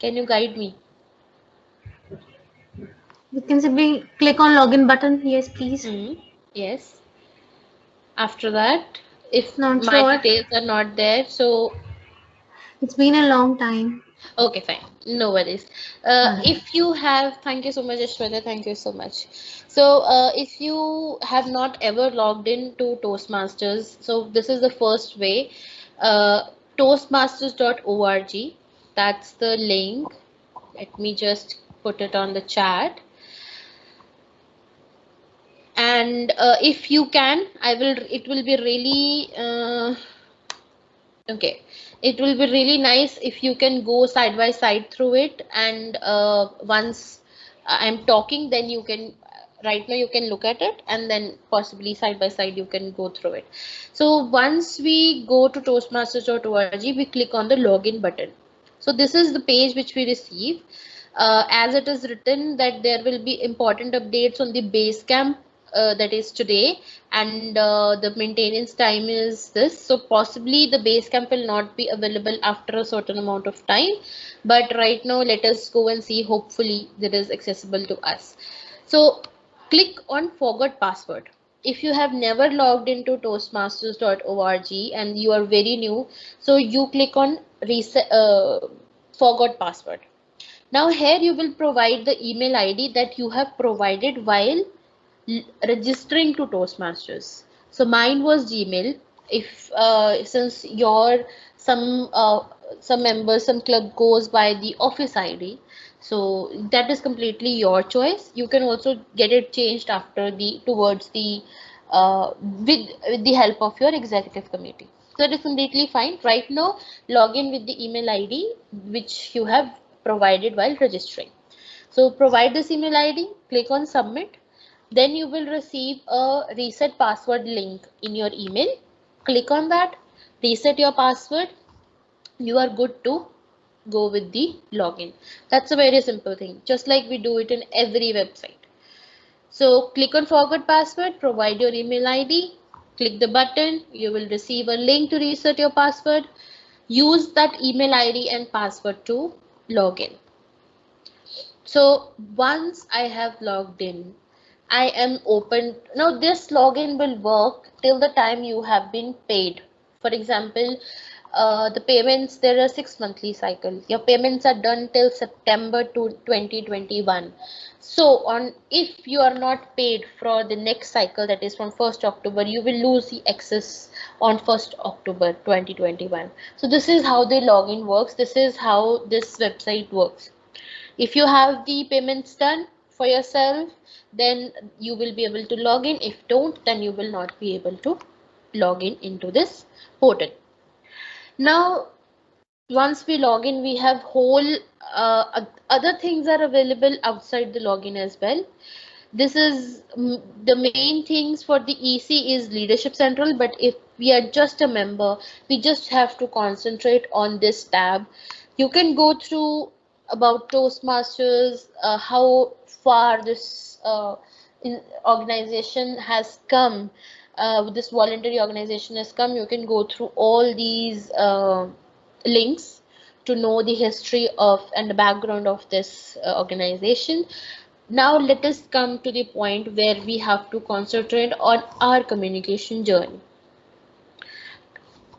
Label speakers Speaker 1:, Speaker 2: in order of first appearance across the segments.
Speaker 1: Can you guide me?
Speaker 2: You can simply click on login button. Yes, please.
Speaker 1: Yes. After that, if
Speaker 2: Not
Speaker 1: my
Speaker 2: sure.
Speaker 1: details are not there, so
Speaker 2: It's been a long time.
Speaker 1: okay, fine. No worries.
Speaker 2: Alright.
Speaker 1: If you have, thank you so much, Ashwata. Thank you so much. So, if you have not ever logged into Toastmasters, so this is the first way. Uh, Toastmasters.org. That's the link. Let me just put it on the chat. And if you can, I will. It will be really. Okay, it will be really nice if you can go side by side through it, and once I'm talking, then you can, right now you can look at it, and then possibly side by side you can go through it. So once we go to toastmasters.org, we click on the login button. So this is the page which we receive. As it is written that there will be important updates on the Basecamp, that is today, and the maintenance time is this. So possibly the Basecamp will not be available after a certain amount of time, but right now let us go and see. Hopefully that is accessible to us. So click on forgot password. If you have never logged into toastmasters.org and you are very new, so you click on reset, forgot password. Now here you will provide the email ID that you have provided while registering to Toastmasters. So mine was Gmail. If since your some uh, some members, some club goes by the office ID, so that is completely your choice. You can also get it changed after the towards the with the help of your executive committee. So that is completely fine. Right now, log in with the email ID which you have provided while registering. So provide this email ID, click on submit, then you will receive a reset password link in your email. Click on that, reset your password. You are good to go with the login. That's a very simple thing, just like we do it in every website. So click on forgot password, provide your email ID, click the button, you will receive a link to reset your password. Use that email ID and password to log in. So once I have logged in, I am open. Now this login will work till the time you have been paid. For example, the payments, there are 6 monthly cycles. Your payments are done till September to 2021. So on, if you are not paid for the next cycle, that is from 1st October, you will lose the access on 1st October 2021. So this is how the login works. This is how this website works. If you have the payments done for yourself, then you will be able to log in. If don't, then you will not be able to log in into this portal. Now, once we log in, we have whole other things are available outside the login as well. This is the main things for the EC is Leadership Central, but if we are just a member, we just have to concentrate on this tab. You can go through about Toastmasters, how far this organization has come, this voluntary organization has come. You can go through all these links to know the history of and the background of this organization. Now let us come to the point where we have to concentrate on our communication journey.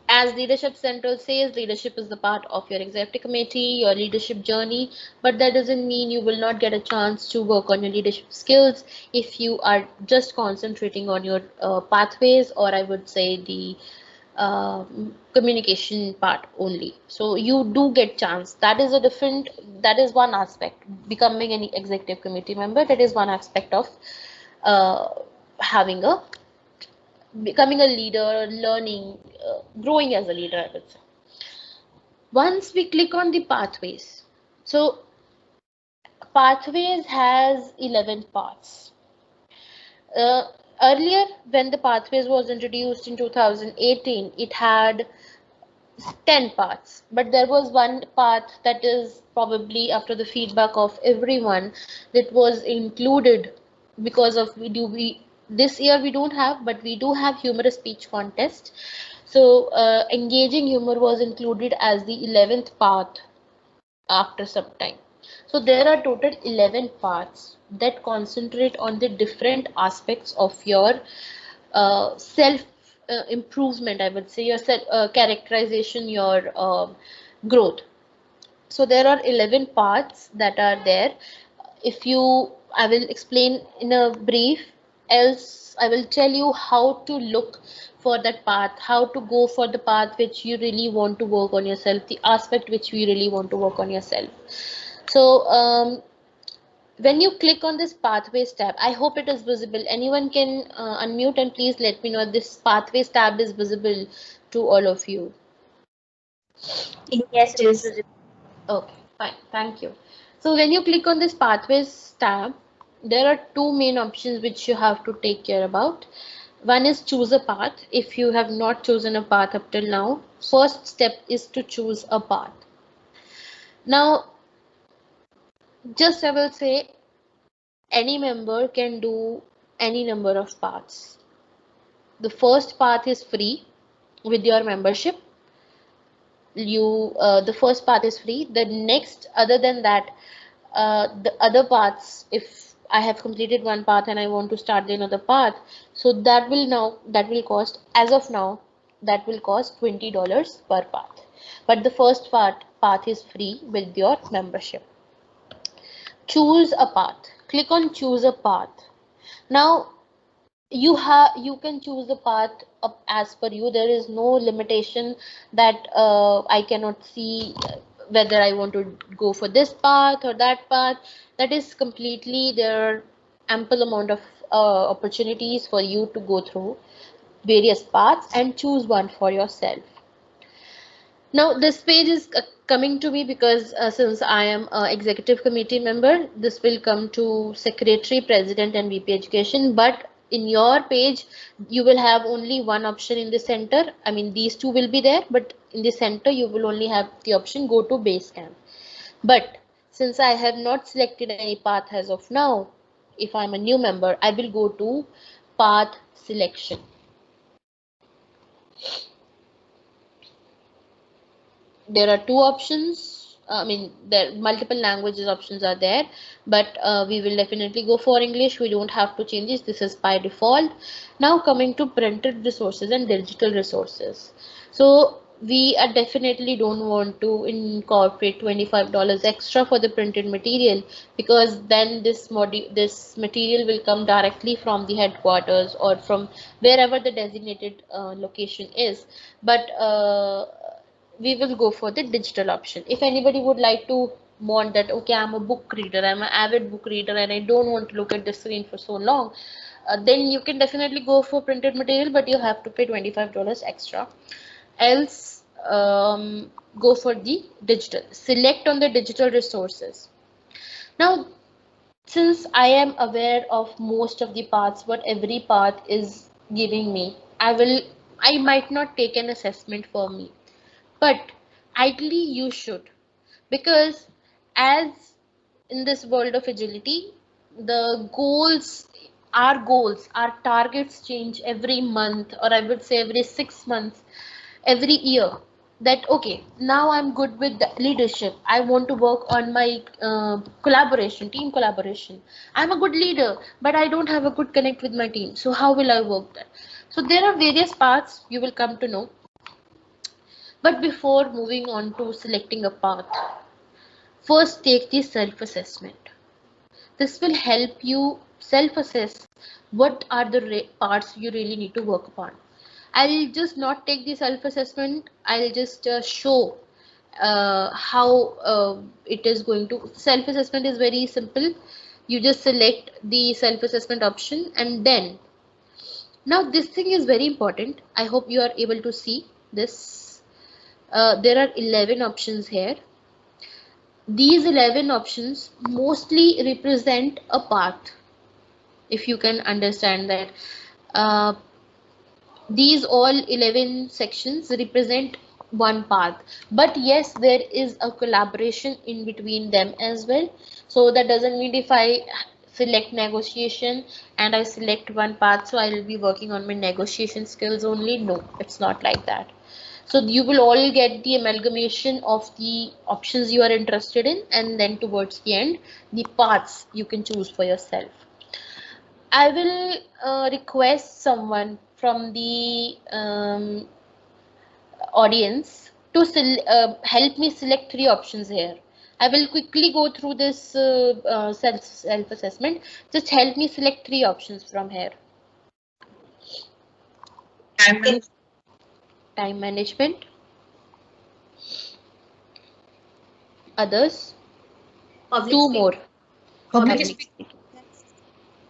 Speaker 1: As Leadership Central says, leadership is the part of your executive committee, your leadership journey, but that doesn't mean you will not get a chance to work on your leadership skills if you are just concentrating on your pathways, or I would say the uh, communication part only. So you do get chance. That is a different, that is one aspect. Becoming an executive committee member, that is one aspect of uh, having a becoming a leader, learning, growing as a leader, I would say. Once we click on the pathways, so pathways has 11 paths. Uh, Earlier, when the pathways was introduced in 2018, it had 10 paths, but there was one path that is probably after the feedback of everyone that was included because of we this year we don't have, but we do have humorous speech contest. So engaging humor was included as the 11th path after some time. So there are total 11 paths that concentrate on the different aspects of your self improvement, I would say, your self characterization, your growth. So there are 11 paths that are there. If you, I will explain in a brief, else I will tell you how to look for that path, how to go for the path which you really want to work on yourself, the aspect which we really want to work on yourself. So when you click on this pathways tab, I hope it is visible. Anyone can unmute and please let me know if this pathways tab is visible to all of you.
Speaker 2: Yes, it is.
Speaker 1: Okay, fine. Thank you. So when you click on this pathways tab, there are two main options which you have to take care about. One is choose a path. If you have not chosen a path up till now, first step is to choose a path. Now, just I will say any member can do any number of paths. The first path is free with your membership. The first path is free. The next, other than that, the other paths, if I have completed one path and I want to start the another path, so that will cost, as of now, that will cost $20 per path. But the first path is free with your membership. Choose a path. Click on choose a path. Now you can choose the path up as per you. There is no limitation that I cannot see whether I want to go for this path or that path. That is completely, there are ample amount of opportunities for you to go through various paths and choose one for yourself. Now this page is coming to me because since I am a executive committee member, this will come to secretary, president and VP education. But in your page, you will have only one option in the center. I mean, these two will be there, but in the center, you will only have the option go to Basecamp. But since I have not selected any path as of now, if I'm a new member, I will go to path selection. There are two options. I mean, there multiple languages options are there, but we will definitely go for English. We don't have to change this. This is by default. Now coming to printed resources and digital resources. So we are definitely don't want to incorporate $25 extra for the printed material, because then this material will come directly from the headquarters or from wherever the designated location is. But we will go for the digital option. If anybody would like to want that, okay, I'm a book reader, I'm an avid book reader and I don't want to look at the screen for so long, then you can definitely go for printed material, but you have to pay $25 extra. Else, go for the digital. Select on the digital resources. Now, since I am aware of most of the paths, what every path is giving me, I might not take an assessment for me, but ideally you should, because as in this world of agility, the goals, our targets change every month, or I would say every 6 months, every year. That okay, now I'm good with the leadership, I want to work on my team collaboration. I'm a good leader, but I don't have a good connect with my team, so how will I work that? So there are various paths you will come to know. But before moving on to selecting a path, first take the self-assessment. This will help you self-assess what are the parts you really need to work upon. I'll just not take the self-assessment. I'll just show how it is going to. Self-assessment is very simple. You just select the self-assessment option, and then now this thing is very important. I hope you are able to see this. There are 11 options here. These 11 options mostly represent a path, if you can understand that. Uh, these all 11 sections represent one path, but yes, there is a collaboration in between them as well. So that doesn't mean if I select negotiation and I select one path, so I will be working on my negotiation skills only. No, it's not like that. So you will all get the amalgamation of the options you are interested in, and then towards the end, the paths you can choose for yourself. I will request someone from the audience to help me select three options here. I will quickly go through this self assessment. Just help me select three options from here. Time management. Others. Two more. Public speaking.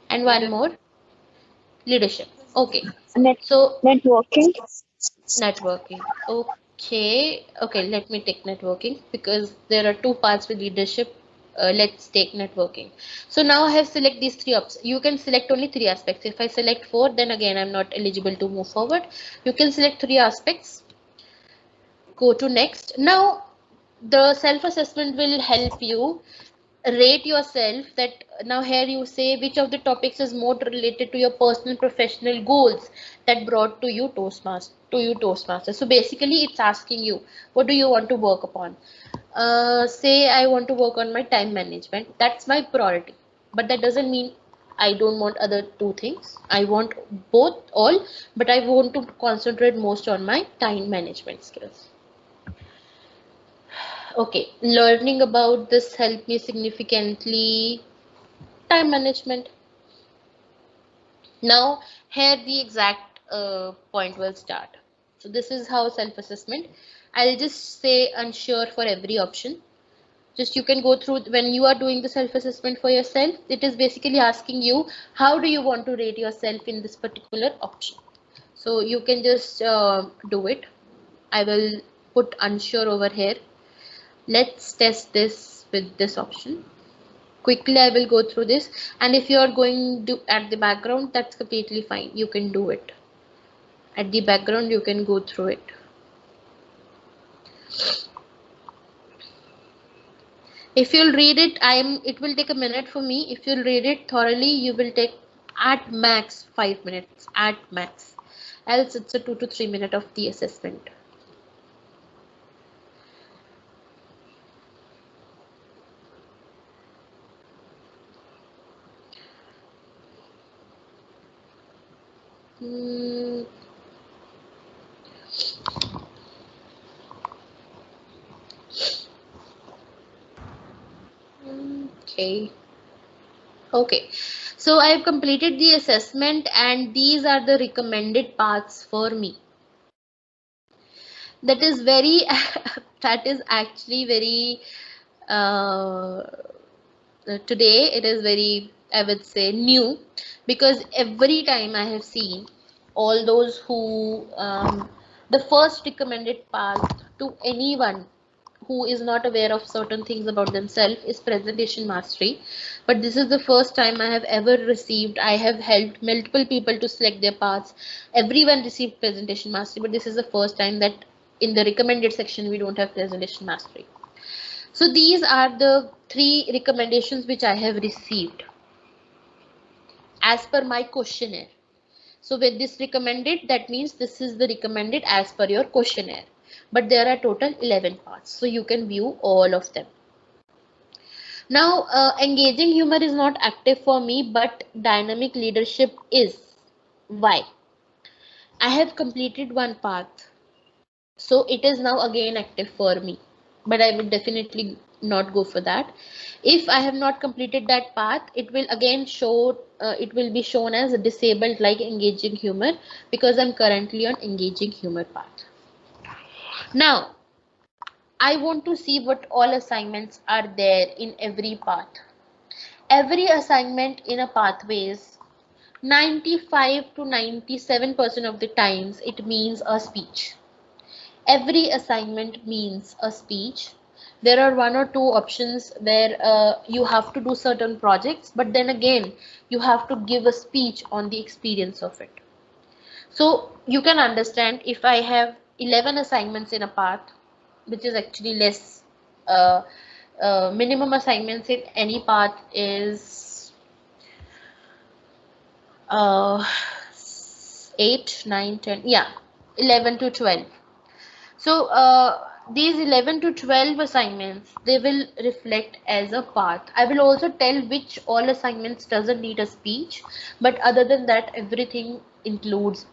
Speaker 1: And one more. Leadership. Okay. So
Speaker 3: Networking.
Speaker 1: networking. Okay. Okay. Let me take networking because there are two parts with leadership. Let's take networking. So now I have select these three options. You can select only three aspects. If I select four, then again I'm not eligible to move forward. You can select three aspects. Go to next. Now the self-assessment will help you rate yourself. That now here you say which of the topics is more related to your personal professional goals that brought to you Toastmaster. So basically it's asking you, what do you want to work upon? Say I want to work on my time management. That's my priority, but that doesn't mean I don't want other two things. I want both, all, but I want to concentrate most on my time management skills. Okay, learning about this helped me significantly. Time management. Now here the exact point will start. So this is how self-assessment. I'll just say unsure for every option. Just you can go through when you are doing the self-assessment for yourself. It is basically asking you how do you want to rate yourself in this particular option. So you can just do it. I will put unsure over here. Let's test this with this option. Quickly I will go through this, and if you are going to at the background, that's completely fine. You can do it at the background. You can go through it. If you'll read it, it will take a minute for me. If you'll read it thoroughly, you will take at max 5 minutes, at max, else it's a 2 to 3 minute of the assessment. Okay. Okay, so I have completed the assessment and these are the recommended paths for me. That is very, that is actually very, today it is very, I would say, new, because every time I have seen all those who, the first recommended path to anyone who is not aware of certain things about themselves is presentation mastery. But this is the first time I have ever received. I have helped multiple people to select their paths. Everyone received presentation mastery, but this is the first time that in the recommended section we don't have presentation mastery. So these are the three recommendations which I have received as per my questionnaire. So with this recommended, that means this is the recommended as per your questionnaire. But there are total 11 parts, so you can view all of them. Now, engaging humor is not active for me, but dynamic leadership is. Why? I have completed one path, so it is now again active for me, but I would definitely not go for that. If I have not completed that path, it will again show, it will be shown as disabled like engaging humor, because I'm currently on engaging humor path. Now, I want to see what all assignments are there in every path. Every assignment in a pathways, 95 to 97% of the times it means a speech. Every assignment means a speech. There are one or two options where you have to do certain projects, but then again you have to give a speech on the experience of it. So you can understand, if I have 11 assignments in a path, which is actually less, minimum assignments in any path is 8, 9, 10, yeah, 11 to 12. So these 11 to 12 assignments, they will reflect as a path. I will also tell which all assignments doesn't need a speech, but other than that, everything includes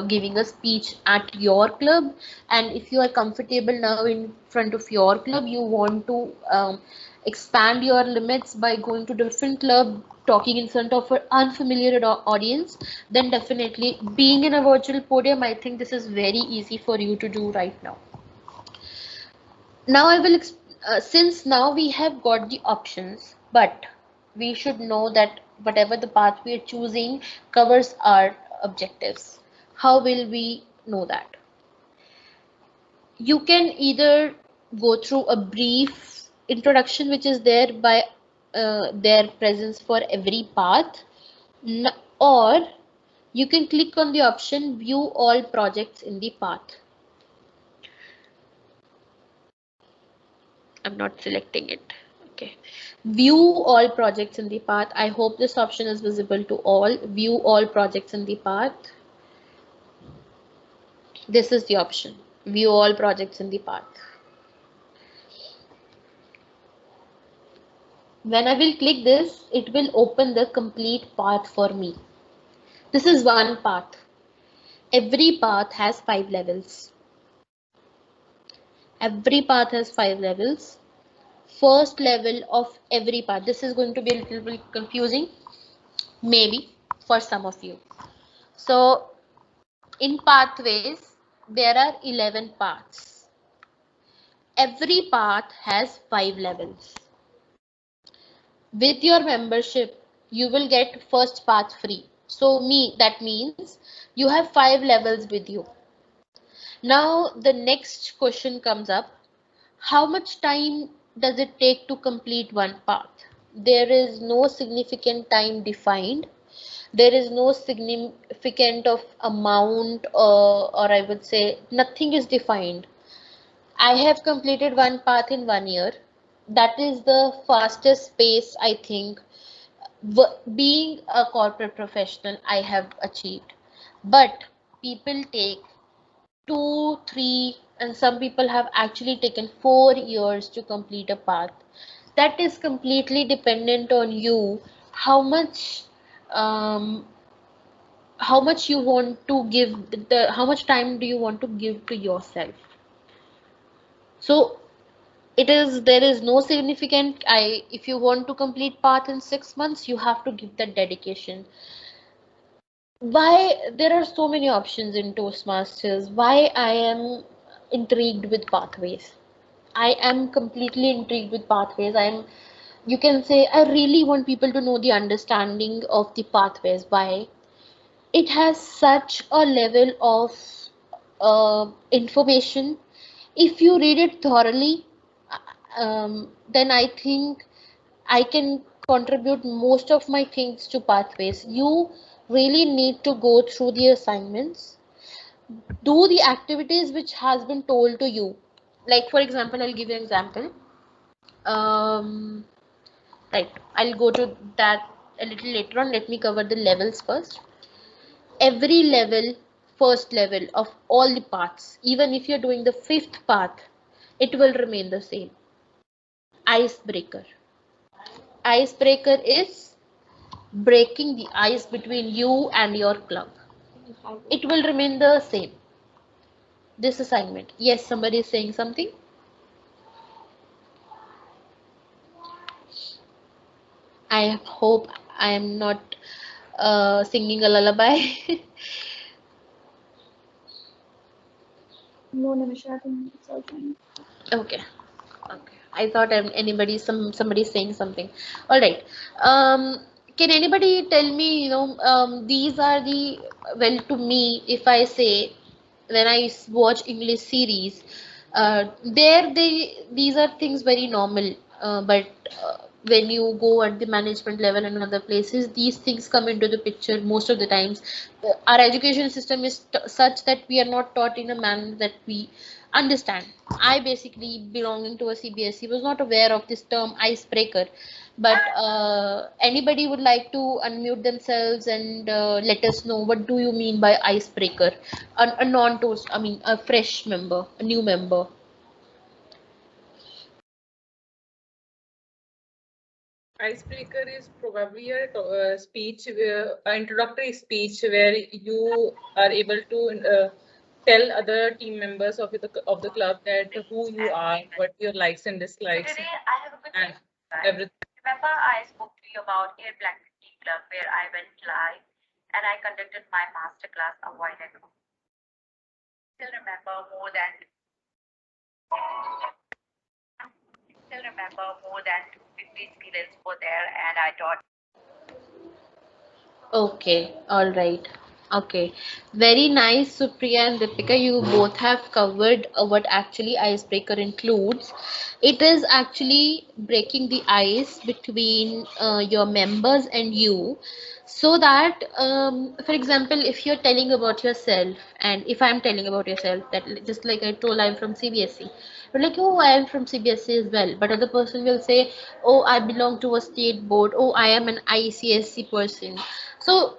Speaker 1: giving a speech at your club. And if you are comfortable now in front of your club, you want to expand your limits by going to different club, talking in front of an unfamiliar audience, then definitely being in a virtual podium, I think this is very easy for you to do right now. Now I will, since now we have got the options, but we should know that whatever the path we are choosing covers our objectives. How will we know that? You can either go through a brief introduction, which is there by their presence for every path, or you can click on the option view all projects in the path. I'm not selecting it. Okay. View all projects in the path. I hope this option is visible to all. View all projects in the path. This is the option. View all projects in the path. When I will click this, it will open the complete path for me. This is one path. Every path has 5 levels. Every path has 5 levels. First level of every path. This is going to be a little bit confusing, maybe for some of you. So in pathways, there are 11 paths. Every path has 5 levels. With your membership, you will get first path free. So that means you have 5 levels with you. Now the next question comes up. How much time does it take to complete one path? There is no significant time defined. There is no significant of amount, or I would say nothing is defined. I have completed one path in 1 year. That is the fastest pace I think being a corporate professional I have achieved. But people take 2, 3, and some people have actually taken 4 years to complete a path. That is completely dependent on you, how much you want to give, how much time do you want to give to yourself. So there is no significant, if you want to complete path in 6 months, you have to give that dedication. Why there are so many options in Toastmasters? Why I am intrigued with pathways? I am completely intrigued with pathways. You can say, I really want people to know the understanding of the pathways. Why? It has such a level of information. If you read it thoroughly, then I think I can contribute most of my things to pathways. You really need to go through the assignments, do the activities which has been told to you. Like for example, I'll give you an example. Right, I'll go to that a little later on. Let me cover the levels first. Every level, first level of all the paths, even if you're doing the 5th path, it will remain the same. Icebreaker. Icebreaker is breaking the ice between you and your club. It will remain the same. This assignment. Yes, somebody is saying something. I hope I am not singing a lullaby.
Speaker 3: No, Nimisha, I think it's all fine.
Speaker 1: Okay. Okay. I thought somebody saying something. All right. Can anybody tell me, these are the, well, to me, if I say when I watch English series, these are things very normal. But when you go at the management level and other places, these things come into the picture most of the times. Our education system is such that we are not taught in a manner that we understand. I basically belonging to a CBSE was not aware of this term icebreaker, but anybody would like to unmute themselves and let us know what do you mean by icebreaker? A non-toast, I mean a fresh member, a new member.
Speaker 4: Icebreaker is probably a speech, an introductory speech where you are able to tell other team members of the club that who you are, what your likes and dislikes,
Speaker 5: Today I have a good
Speaker 4: and
Speaker 5: news,
Speaker 4: everything.
Speaker 5: Remember I spoke to you about Air Black Tea Club where I went live and I conducted my masterclass a while ago. Still remember more than 250 students were there and I taught.
Speaker 1: Okay, all right. Okay, very nice, Supriya and Deepika. You both have covered what actually icebreaker includes. It is actually breaking the ice between your members and you, so that, for example, if you're telling about yourself, and if I'm telling about yourself, that just like I told, I'm from CBSE. But like, oh, I am from CBSE as well. But other person will say, oh, I belong to a state board. Oh, I am an ICSC person. So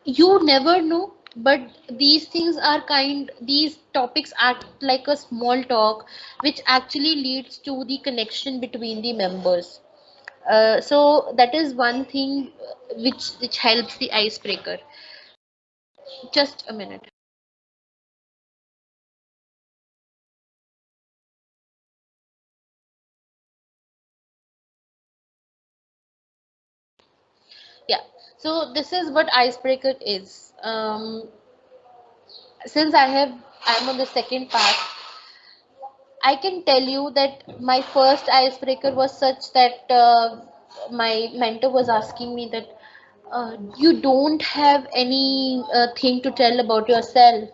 Speaker 1: you never know, but these things are these topics act like a small talk, which actually leads to the connection between the members. So that is one thing which helps the icebreaker. Just a minute. Yeah. So this is what icebreaker is. Since I'm on the second part, I can tell you that my first icebreaker was such that my mentor was asking me that you don't have any thing to tell about yourself,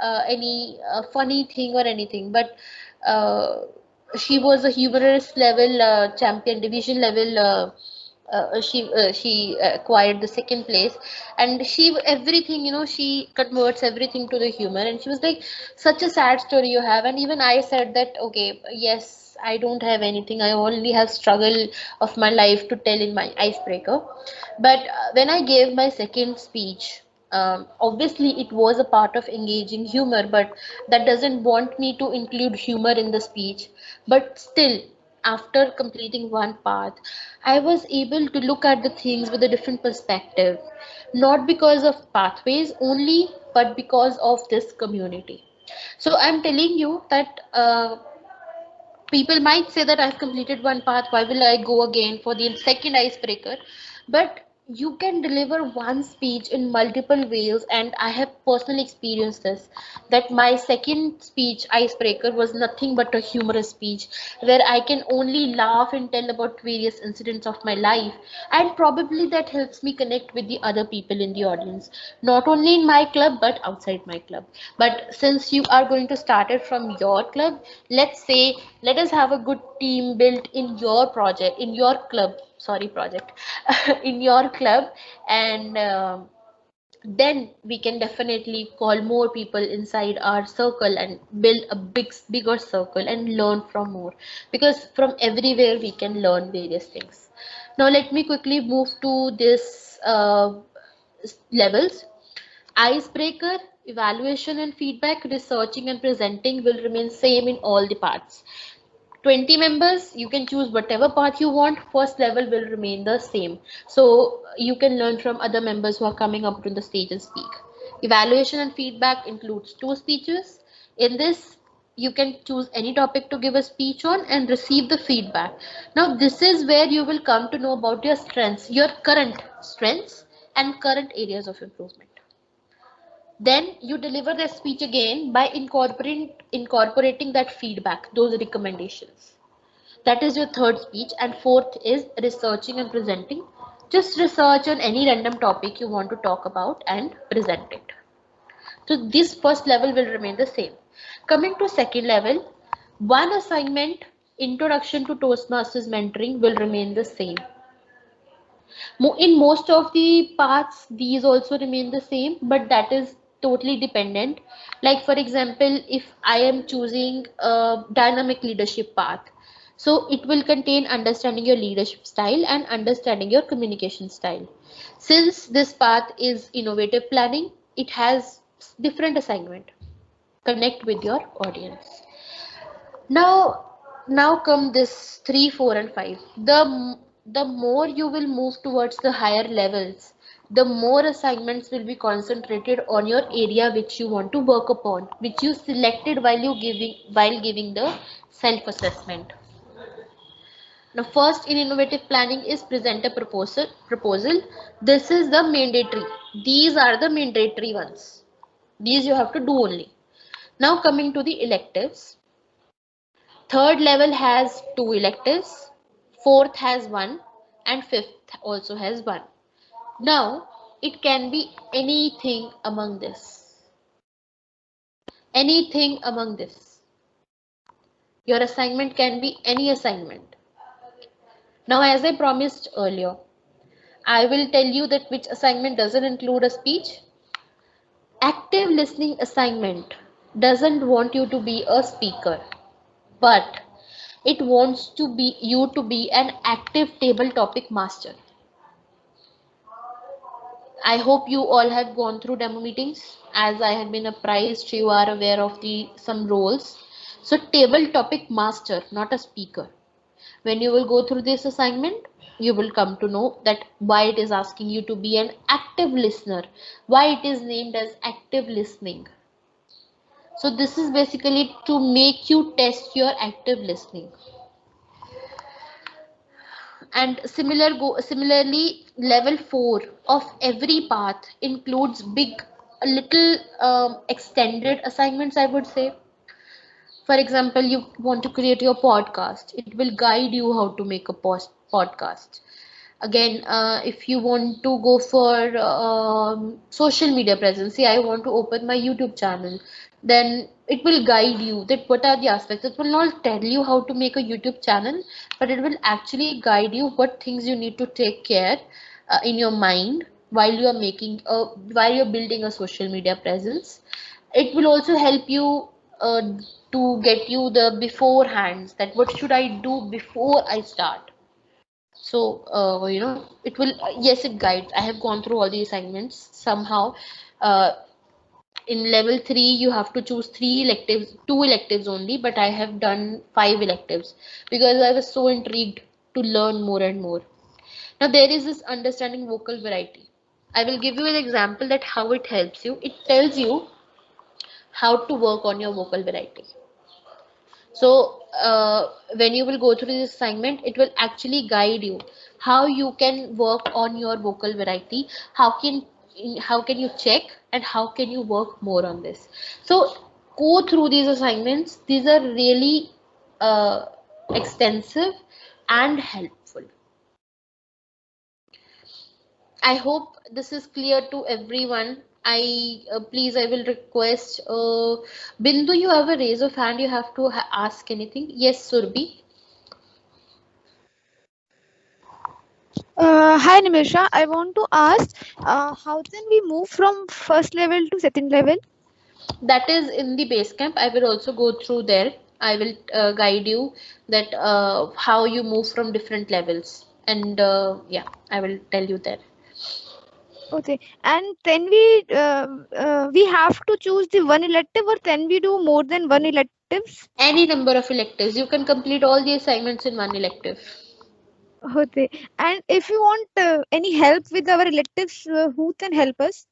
Speaker 1: any funny thing or anything, but uh, she was a humorous level champion, division level. She acquired the second place, and she everything, she converts everything to the humor, and she was like, such a sad story you have. And even I said that, okay, yes, I don't have anything, I only have struggle of my life to tell in my icebreaker. But when I gave my second speech, obviously it was a part of engaging humor, but that doesn't want me to include humor in the speech. But still, after completing one path, I was able to look at the things with a different perspective, not because of pathways only, but because of this community. So I'm telling you that people might say that I've completed one path, why will I go again for the second icebreaker? But you can deliver one speech in multiple ways, and I have personally experienced this. That my second speech, icebreaker, was nothing but a humorous speech where I can only laugh and tell about various incidents of my life, and probably that helps me connect with the other people in the audience, not only in my club but outside my club. But since you are going to start it from your club, let's say, let us have a good team built in your project, in your club, sorry, project, in your club, and then we can definitely call more people inside our circle and build a bigger circle and learn from more, because from everywhere we can learn various things. Now let me quickly move to this levels. Icebreaker, evaluation and feedback, researching and presenting will remain same in all the parts. 20 members, you can choose whatever path you want. First level will remain the same. So you can learn from other members who are coming up to the stage and speak. Evaluation and feedback includes two speeches. In this, you can choose any topic to give a speech on and receive the feedback. Now, this is where you will come to know about your strengths, your current strengths and current areas of improvement. Then you deliver the speech again by incorporating that feedback, those recommendations. That is your third speech. And fourth is researching and presenting. Just research on any random topic you want to talk about and present it. So this first level will remain the same. Coming to second level, one assignment, introduction to Toastmasters mentoring, will remain the same. In most of the parts, these also remain the same, but that is totally dependent. Like for example, if I am choosing a dynamic leadership path, so it will contain understanding your leadership style and understanding your communication style. Since this path is innovative planning, it has different assignment. Connect with your audience. Now come this 3, 4, and 5. The more you will move towards the higher levels, the more assignments will be concentrated on your area which you want to work upon, which you selected while giving the self-assessment. Now, first in innovative planning is present a proposal. This is the mandatory. These are the mandatory ones. These you have to do only. Now coming to the electives. Third level has 2 electives, fourth has 1, and fifth also has 1. Now, it can be anything among this. Anything among this. Your assignment can be any assignment. Now, as I promised earlier, I will tell you that which assignment doesn't include a speech. Active listening assignment doesn't want you to be a speaker, but it wants to be you to be an active table topic master. I hope you all have gone through demo meetings. As I have been apprised, you are aware of the some roles. So table topic master, not a speaker. When you will go through this assignment, you will come to know that why it is asking you to be an active listener, why it is named as active listening. So this is basically to make you test your active listening. And similarly, level 4 of every path includes a little extended assignments, I would say. For example, you want to create your podcast, it will guide you how to make a podcast. Again, if you want to go for social media presence, say I want to open my YouTube channel, then it will guide you that what are the aspects. It will not tell you how to make a YouTube channel, but it will actually guide you what things you need to take care in your mind while you are while you're building a social media presence. It will also help you to get you the beforehands, that what should I do before I start. So it will, yes, it guides. I have gone through all the assignments somehow. uh, in level 3 you have to choose 3 electives, 2 electives only, but I have done 5 electives because I was so intrigued to learn more and more. Now there is this understanding vocal variety. I will give you an example that how it helps you. It tells you how to work on your vocal variety. So when you will go through this assignment, it will actually guide you how you can work on your vocal variety, how can you check, and how can you work more on this. So go through these assignments. These are really extensive and helpful. I hope this is clear to everyone. Please, I will request Bindu, you have a raise of hand. You have to ask anything. Yes, Surbi.
Speaker 3: Hi Nimisha, I want to ask how can we move from first level to second level?
Speaker 1: That is in the base camp. I will also go through there. I will guide you that how you move from different levels, and yeah, I will tell you there.
Speaker 3: Okay, and then we have to choose the one elective, or can we do more than one electives?
Speaker 1: Any number of electives. You can complete all the assignments in one elective.
Speaker 3: Okay, and if you want any help with our electives, who can help us?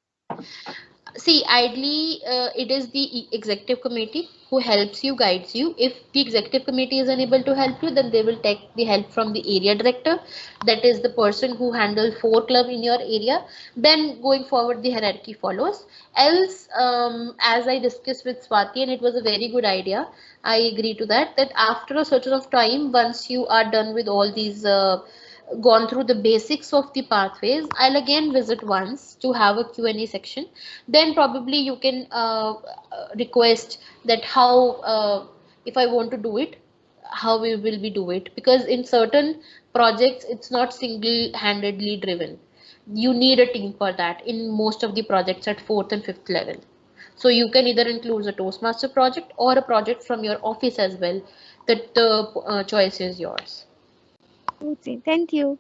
Speaker 1: See, ideally, it is the executive committee who helps you, guides you. If the executive committee is unable to help you, then they will take the help from the area director. That is the person who handles 4 club in your area. Then going forward, the hierarchy follows. Else, as I discussed with Swati, and it was a very good idea, I agree to that, that after a certain of time, once you are done with all these gone through the basics of the pathways, I'll again visit once to have a Q&A section. Then probably you can request that how if I want to do it, how we will be do it, because in certain projects it's not single-handedly driven. You need a team for that in most of the projects at 4th and 5th level. So you can either include a Toastmaster project or a project from your office as well. That the choice is yours.
Speaker 3: Okay, thank you.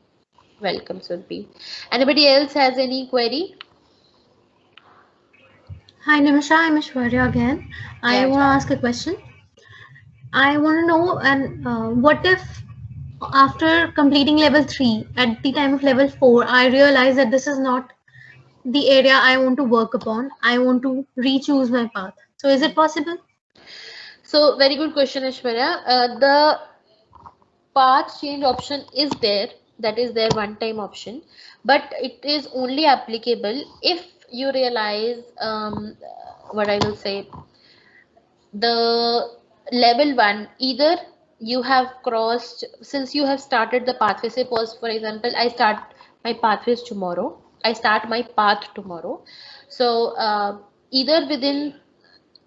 Speaker 1: Welcome, Surbi. Anybody else has any query?
Speaker 2: Hi, Nimisha. I'm Aishwarya again. I
Speaker 1: Yeah.
Speaker 2: want to ask a question. I want to know, and what if after completing level 3, at the time of level 4, I realize that this is not the area I want to work upon. I want to re-choose my path. So is it possible?
Speaker 1: So very good question, Aishwarya. The path change option is there. That is their one-time option, but it is only applicable if you realize what I will say. The level 1, either you have crossed, since you have started the pathway. Say, for example, I start my pathways tomorrow. I start my path tomorrow. So either within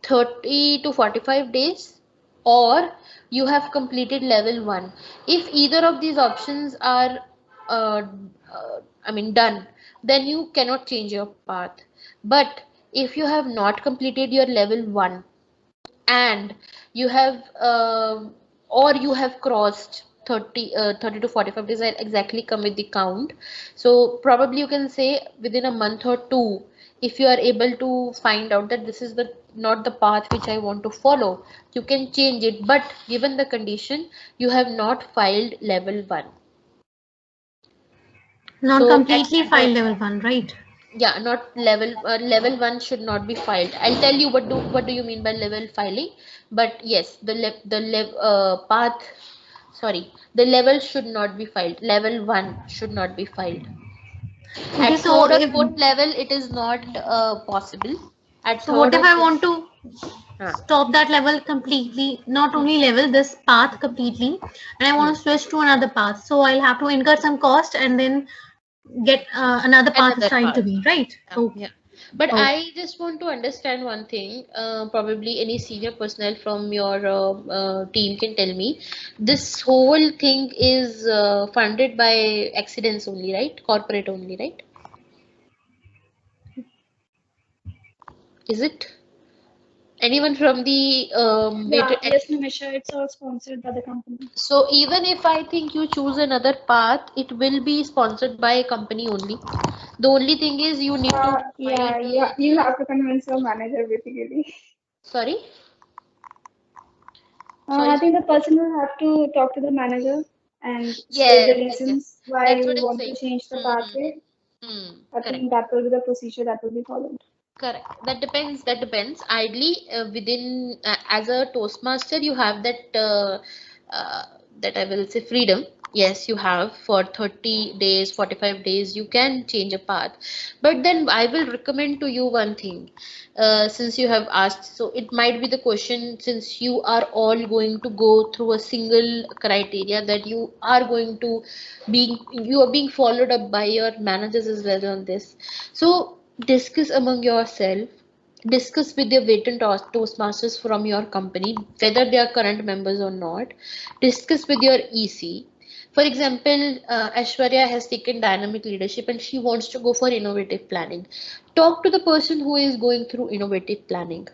Speaker 1: 30 to 45 days, or you have completed level 1. If either of these options are done, then you cannot change your path. But if you have not completed your level 1, and you have or you have crossed 30 to 45 days, I exactly come with the count. So probably you can say within a month or two, if you are able to find out that this is the not the path which I want to follow, you can change it, but given the condition you have not filed level 1.
Speaker 2: Not
Speaker 1: So
Speaker 2: completely file level 1, right?
Speaker 1: yeah, not level 1 should not be filed. I'll tell you what do you mean by level filing, but yes, path, sorry, the level should not be filed. Level 1 should not be filed.
Speaker 2: Okay,
Speaker 1: At
Speaker 2: so
Speaker 1: third or
Speaker 2: if
Speaker 1: fourth level, it is not possible. At
Speaker 2: so, what
Speaker 1: third
Speaker 2: if
Speaker 1: or
Speaker 2: I
Speaker 1: fourth,
Speaker 2: want to
Speaker 1: huh.
Speaker 2: stop that level completely? Not only level this path completely, and I want to switch to another path. So I'll have to incur some cost and then get another path
Speaker 1: Another
Speaker 2: assigned to
Speaker 1: path.
Speaker 2: me, right? Oh,
Speaker 1: Yeah. But
Speaker 2: oh.
Speaker 1: I just want to understand one thing. Probably any senior personnel from your team can tell me. This whole thing is funded by accidents only, right? Corporate only, right? Is it? Anyone from the
Speaker 6: Yeah, yes, Nimisha, it's all sponsored by the company.
Speaker 1: So even if I think you choose another path, it will be sponsored by a company only. The only thing is you need to
Speaker 6: Yeah,
Speaker 1: provide
Speaker 6: you have to convince your manager basically.
Speaker 1: sorry. Sorry.
Speaker 6: I think the person will have to talk to the manager and state the
Speaker 1: Yes, yes, yes.
Speaker 6: reasons why
Speaker 1: That's
Speaker 6: you
Speaker 1: what I'm
Speaker 6: want to
Speaker 1: saying.
Speaker 6: change the
Speaker 1: Hmm.
Speaker 6: pathway. I
Speaker 1: Correct.
Speaker 6: think that will be the procedure that will be followed.
Speaker 1: Correct. That depends. That depends. Ideally, within as a Toastmaster, you have uh, that I will say freedom. Yes, you have for 30 days, 45 days, you can change a path. But then I will recommend to you one thing. Since you have asked, so it might be the question, since you are all going to go through a single criteria that you are being followed up by your managers as well on this. So discuss among yourself, discuss with your written Toastmasters from your company, whether they are current members or not. Discuss with your EC. For example, Aishwarya has taken dynamic leadership and she wants to go for innovative planning. Talk to the person who is going through innovative planning.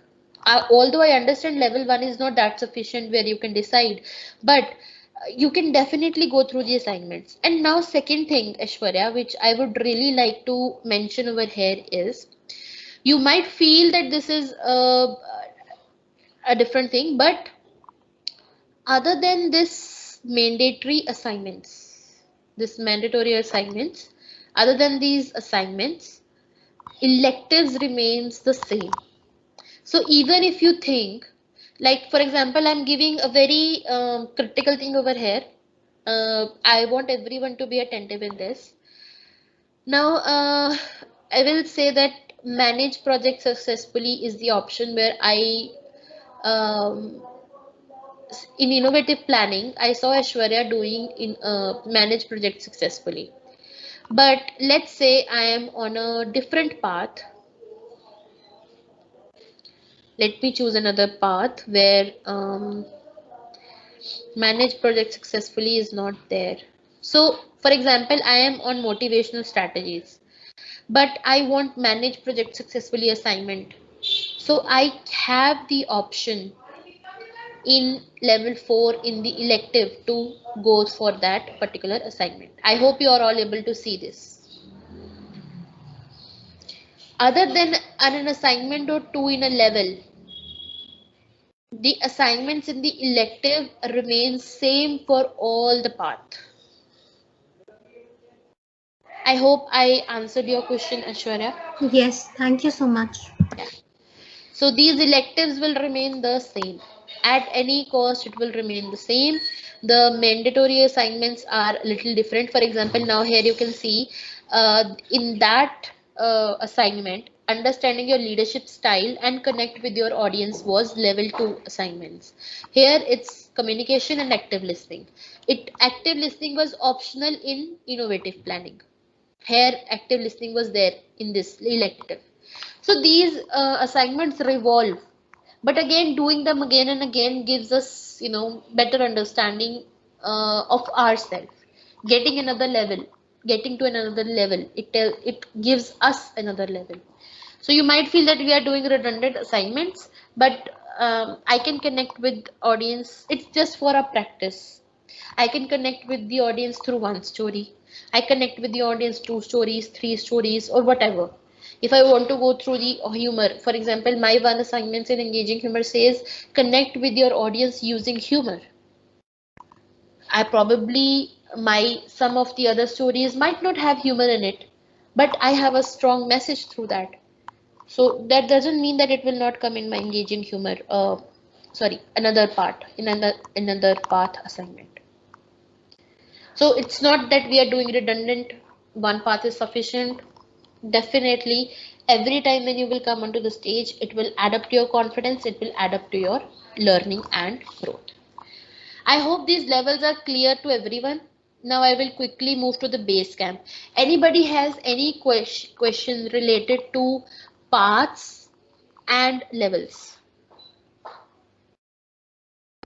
Speaker 1: Although I understand level 1 is not that sufficient where you can decide, but you can definitely go through the assignments. And now, second thing, Aishwarya, which I would really like to mention over here is, you might feel that this is a different thing, but other than this mandatory assignments, other than these assignments, electives remains the same. So even if you think, like for example, I'm giving a very critical thing over here. I want everyone to be attentive in this. Now, I will say that manage project successfully is the option where um, in innovative planning, I saw Aishwarya doing in manage project successfully. But let's say I am on a different path. Let me choose another path where manage project successfully is not there. So, for example, I am on motivational strategies, but I want manage project successfully assignment. So I have the option in level 4 in the elective to go for that particular assignment. I hope you are all able to see this. Other than an assignment or two in a level, the assignments in the elective remain same for all the path. I hope I answered your question, Ashwarya.
Speaker 2: Yes, thank you so much.
Speaker 1: So these electives will remain the same. At any cost, it will remain the same. The mandatory assignments are a little different. For example, now here you can see in that assignment, understanding your leadership style and connect with your audience was level 2 assignments. Here it's communication and active listening. Active listening was optional in innovative planning. Here active listening was there in this elective. So these assignments revolve, but again, doing them again and again gives us, better understanding of ourselves. Getting another level, getting to another level, it gives us another level. So you might feel that we are doing redundant assignments, but I can connect with audience. It's just for a practice. I can connect with the audience through one story. I connect with the audience 2 stories, 3 stories, or whatever. If I want to go through the humor, for example, my one assignments in engaging humor says connect with your audience using humor. I probably some of the other stories might not have humor in it, but I have a strong message through that. So that doesn't mean that it will not come in my engaging humor. Sorry, another part in another path assignment. So it's not that we are doing redundant. One path is sufficient. Definitely, every time when you will come onto the stage, it will add up to your confidence. It will add up to your learning and growth. I hope these levels are clear to everyone. Now I will quickly move to the base camp. Anybody has any question related to paths and levels?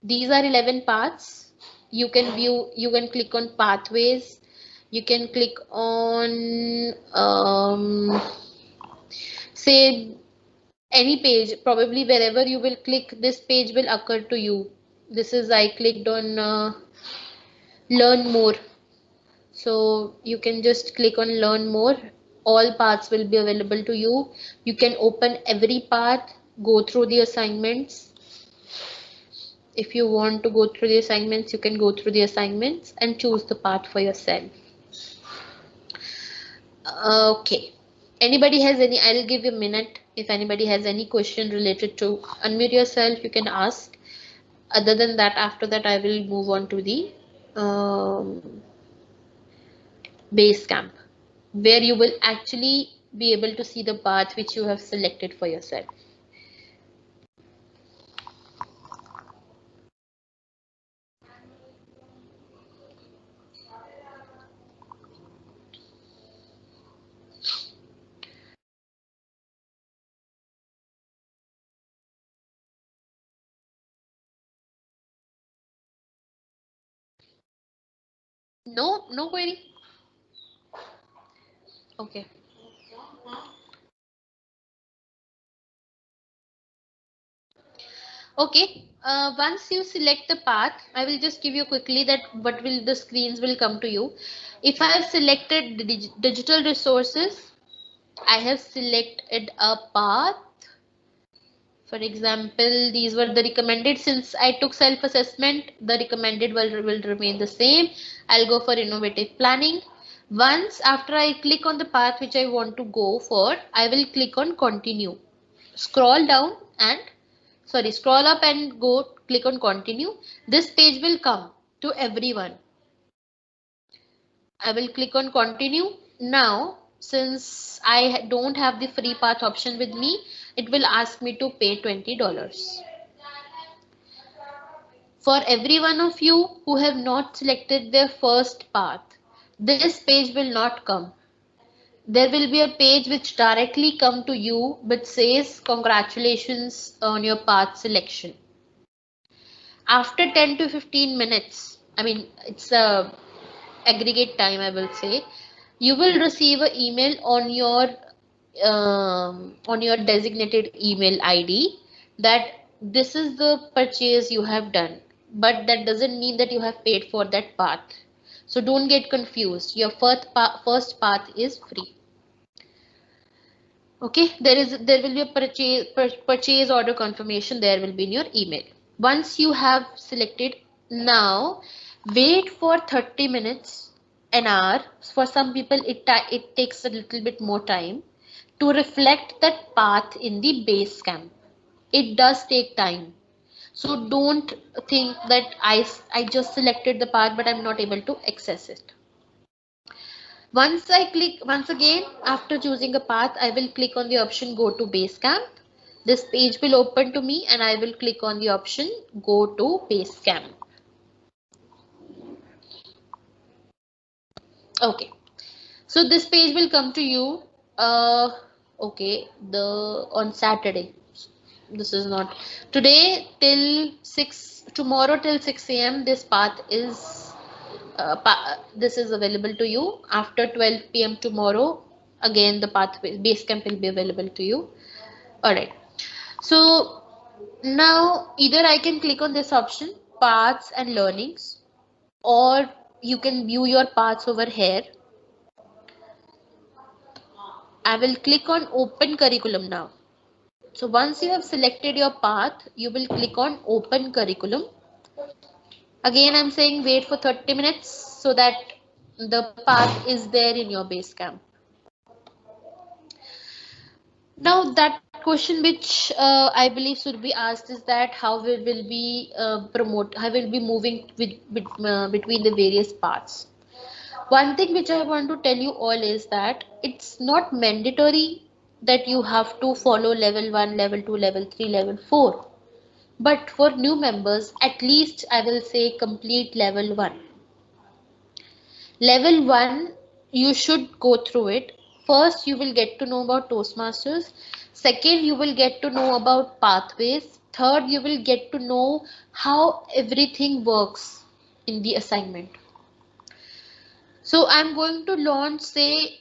Speaker 1: These are 11 paths. You can view, you can click on pathways. You can click on say any page, probably wherever you will click, this page will occur to you. This is, I clicked on learn more. So you can just click on learn more. All paths will be available to you. You can open every path, go through the assignments. If you want to go through the assignments, you can go through the assignments and choose the path for yourself. Okay. Anybody has any, I'll give you a minute. If anybody has any question related to, unmute yourself, you can ask. Other than that, after that, I will move on to the base camp, where you will actually be able to see the path which you have selected for yourself. No, no query. Okay. Okay, once you select the path, I will just give you quickly that what will the screens will come to you. If I have selected the digital resources, I have selected a path. For example, these were the recommended. Since I took self-assessment, the recommended will remain the same. I'll go for innovative planning. Once after I click on the path which I want to go for, I will click on continue. Scroll down and scroll up and go click on continue. This page will come to everyone. I will click on continue. Now, since I don't have the free path option with me, it will ask me to pay $20. For every one of you who have not selected their first path, this page will not come. There will be a page which directly come to you which says congratulations on your path selection. After 10 to 15 minutes, I mean, it's a aggregate time, I will say, you will receive an email on your on your designated email ID that this is the purchase you have done, but that doesn't mean that you have paid for that path. So don't get confused. Your first path is free. Okay, there will be a purchase order confirmation. There will be in your email. Once you have selected, now wait for 30 minutes, an hour. For some people, it takes a little bit more time to reflect that path in the base camp. It does take time. So don't think that I just selected the path, but I'm not able to access it. Once again, after choosing a path, I will click on the option go to Basecamp. This page will open to me and I will click on the option go to Basecamp. Okay. So this page will come to you. Okay, on Saturday. This is not today till 6, tomorrow till 6 a.m. This path is this is available to you. After 12 p.m. tomorrow, again the pathway Basecamp will be available to you. All right. So now either I can click on this option, paths and learnings, or you can view your paths over here. I will click on open curriculum now. So once you have selected your path, you will click on open curriculum. Again, I'm saying wait for 30 minutes so that the path is there in your Basecamp. Now that question which I believe should be asked is that how we will be how will be moving between the various paths. One thing which I want to tell you all is that it's not mandatory that you have to follow level 1, level 2, level 3, level 4. But for new members, at least I will say complete level 1. Level 1, you should go through it. First, you will get to know about Toastmasters. Second, you will get to know about pathways. Third, you will get to know how everything works in the assignment. So I'm going to launch, say,